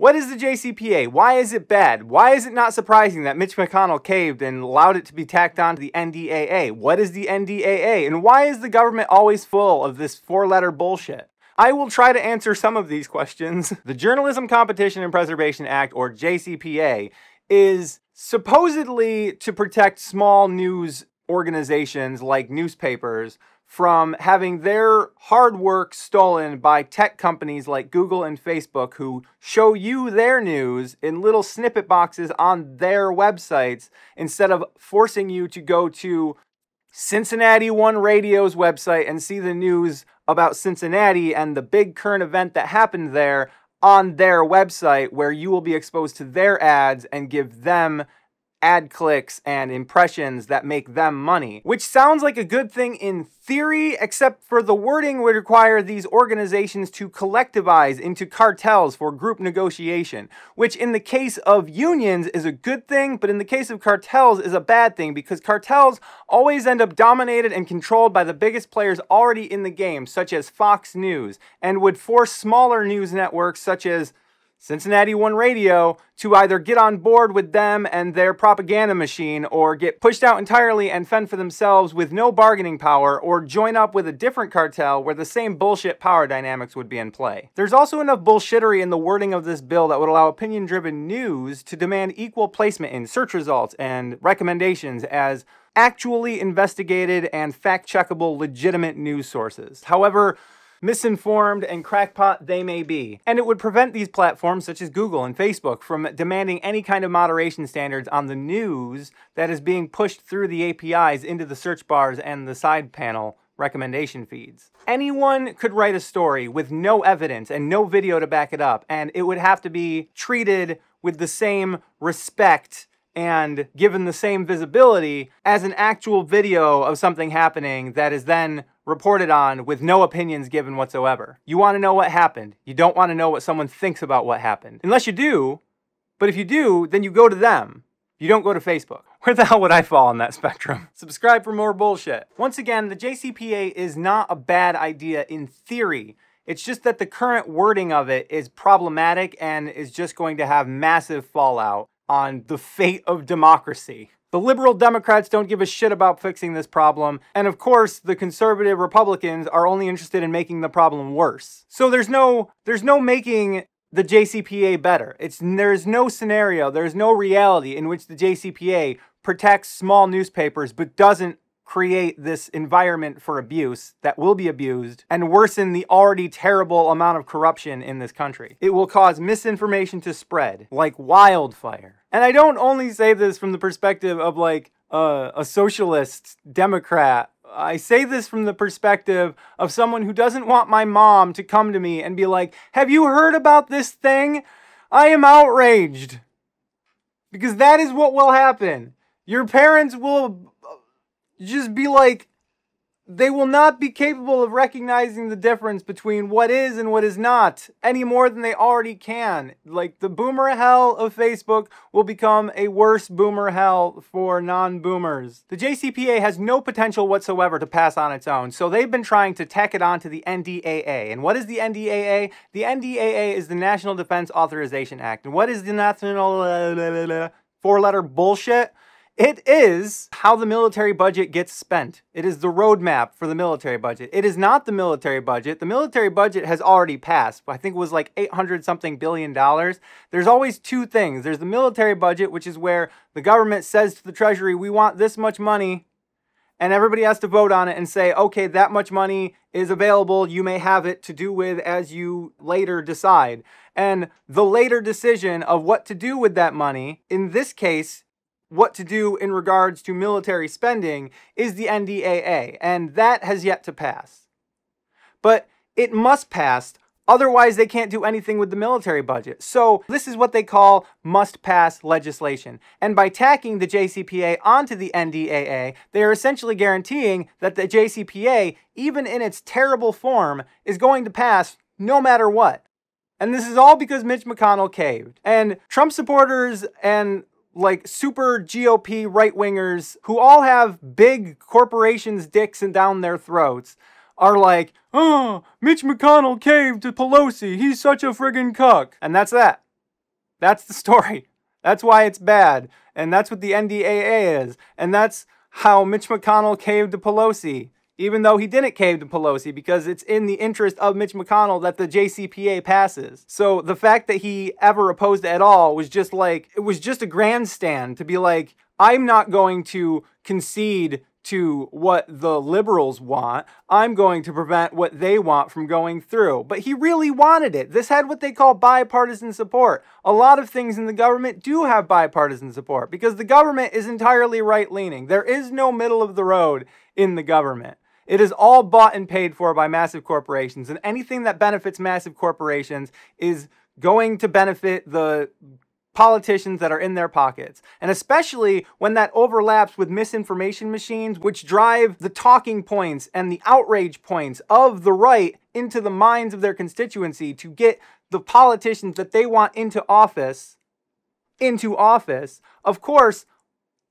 What is the JCPA? Why is it bad? Why is it not surprising that Mitch McConnell caved and allowed it to be tacked on to the NDAA? What is the NDAA? And why is the government always full of this four-letter bullshit? I will try to answer some of these questions. The Journalism Competition and Preservation Act, or JCPA, is supposedly to protect small news organizations like newspapers from having their hard work stolen by tech companies like Google and Facebook, who show you their news in little snippet boxes on their websites instead of forcing you to go to Cincinnati One Radio's website and see the news about Cincinnati and the big current event that happened there on their website, where you will be exposed to their ads and give them ad clicks and impressions that make them money. Which sounds like a good thing in theory, except for the wording would require these organizations to collectivize into cartels for group negotiation, which in the case of unions is a good thing, but in the case of cartels is a bad thing, because cartels always end up dominated and controlled by the biggest players already in the game, such as Fox News, and would force smaller news networks such as Cincinnati One Radio to either get on board with them and their propaganda machine, or get pushed out entirely and fend for themselves with no bargaining power, or join up with a different cartel where the same bullshit power dynamics would be in play. There's also enough bullshittery in the wording of this bill that would allow opinion-driven news to demand equal placement in search results and recommendations as actually investigated and fact-checkable legitimate news sources. However misinformed and crackpot they may be. And it would prevent these platforms such as Google and Facebook from demanding any kind of moderation standards on the news that is being pushed through the APIs into the search bars and the side panel recommendation feeds. Anyone could write a story with no evidence and no video to back it up, and it would have to be treated with the same respect and given the same visibility as an actual video of something happening that is then reported on with no opinions given whatsoever. You want to know what happened. You don't want to know what someone thinks about what happened. Unless you do, but if you do, then you go to them. You don't go to Facebook. Where the hell would I fall on that spectrum? Subscribe for more bullshit. Once again, the JCPA is not a bad idea in theory. It's just that the current wording of it is problematic and is just going to have massive fallout on the fate of democracy. The liberal Democrats don't give a shit about fixing this problem, and of course, the conservative Republicans are only interested in making the problem worse. So there's no making the JCPA better. There's no scenario, there's no reality in which the JCPA protects small newspapers but doesn't create this environment for abuse that will be abused and worsen the already terrible amount of corruption in this country. It will cause misinformation to spread like wildfire. And I don't only say this from the perspective of like a socialist Democrat. I say this from the perspective of someone who doesn't want my mom to come to me and be like, "Have you heard about this thing? I am outraged." Because that is what will happen. Your parents will just be like, they will not be capable of recognizing the difference between what is and what is not any more than they already can. Like, the boomer hell of Facebook will become a worse boomer hell for non-boomers. The JCPA has no potential whatsoever to pass on its own, so they've been trying to tack it on to the NDAA. And what is the NDAA? The NDAA is the National Defense Authorization Act. And what is the national four-letter bullshit? It is how the military budget gets spent. It is the roadmap for the military budget. It is not the military budget. The military budget has already passed. I think it was like $800-something billion. There's always two things. There's the military budget, which is where the government says to the Treasury, we want this much money, and everybody has to vote on it and say, okay, that much money is available. You may have it to do with as you later decide. And the later decision of what to do with that money, in this case, what to do in regards to military spending, is the NDAA, and that has yet to pass. But it must pass, otherwise they can't do anything with the military budget. So this is what they call must-pass legislation. And by tacking the JCPA onto the NDAA, they are essentially guaranteeing that the JCPA, even in its terrible form, is going to pass no matter what. And this is all because Mitch McConnell caved. And Trump supporters and like super GOP right-wingers who all have big corporations' dicks and down their throats are like, oh, Mitch McConnell caved to Pelosi. He's such a friggin' cuck. And that's that. That's the story. That's why it's bad. And that's what the NDAA is. And that's how Mitch McConnell caved to Pelosi. Even though he didn't cave to Pelosi, because it's in the interest of Mitch McConnell that the JCPA passes. So the fact that he ever opposed it at all was just like, it was just a grandstand to be like, I'm not going to concede to what the liberals want. I'm going to prevent what they want from going through. But he really wanted it. This had what they call bipartisan support. A lot of things in the government do have bipartisan support because the government is entirely right-leaning. There is no middle of the road in the government. It is all bought and paid for by massive corporations, and anything that benefits massive corporations is going to benefit the politicians that are in their pockets. And especially when that overlaps with misinformation machines, which drive the talking points and the outrage points of the right into the minds of their constituency to get the politicians that they want into office. Of course,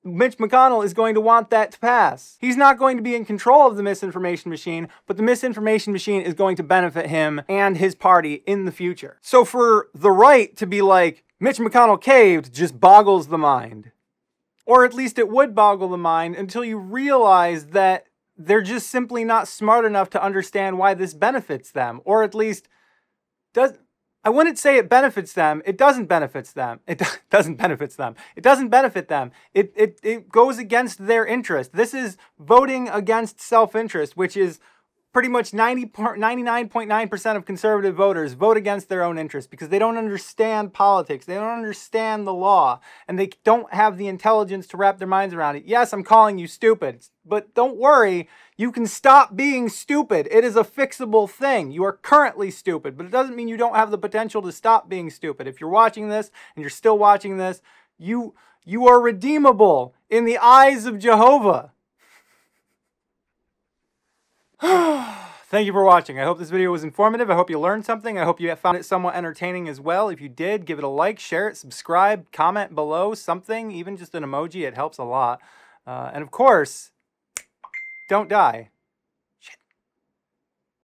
Mitch McConnell is going to want that to pass. He's not going to be in control of the misinformation machine, but the misinformation machine is going to benefit him and his party in the future. So for the right to be like, Mitch McConnell caved, just boggles the mind. Or at least it would boggle the mind until you realize that they're just simply not smart enough to understand why this benefits them. Or at least I wouldn't say it benefits them. It doesn't benefit them. It doesn't benefit them. It doesn't benefit them. It goes against their interest. This is voting against self-interest, which is pretty much 99.9% of conservative voters vote against their own interest because they don't understand politics. They don't understand the law, and they don't have the intelligence to wrap their minds around it. Yes, I'm calling you stupid, but don't worry. You can stop being stupid. It is a fixable thing. You are currently stupid, but it doesn't mean you don't have the potential to stop being stupid. If you're watching this and you're still watching this, you are redeemable in the eyes of Jehovah. Thank you for watching. I hope this video was informative. I hope you learned something. I hope you found it somewhat entertaining as well. If you did, give it a like, share it, subscribe, comment below, something, even just an emoji. It helps a lot. And of course, don't die.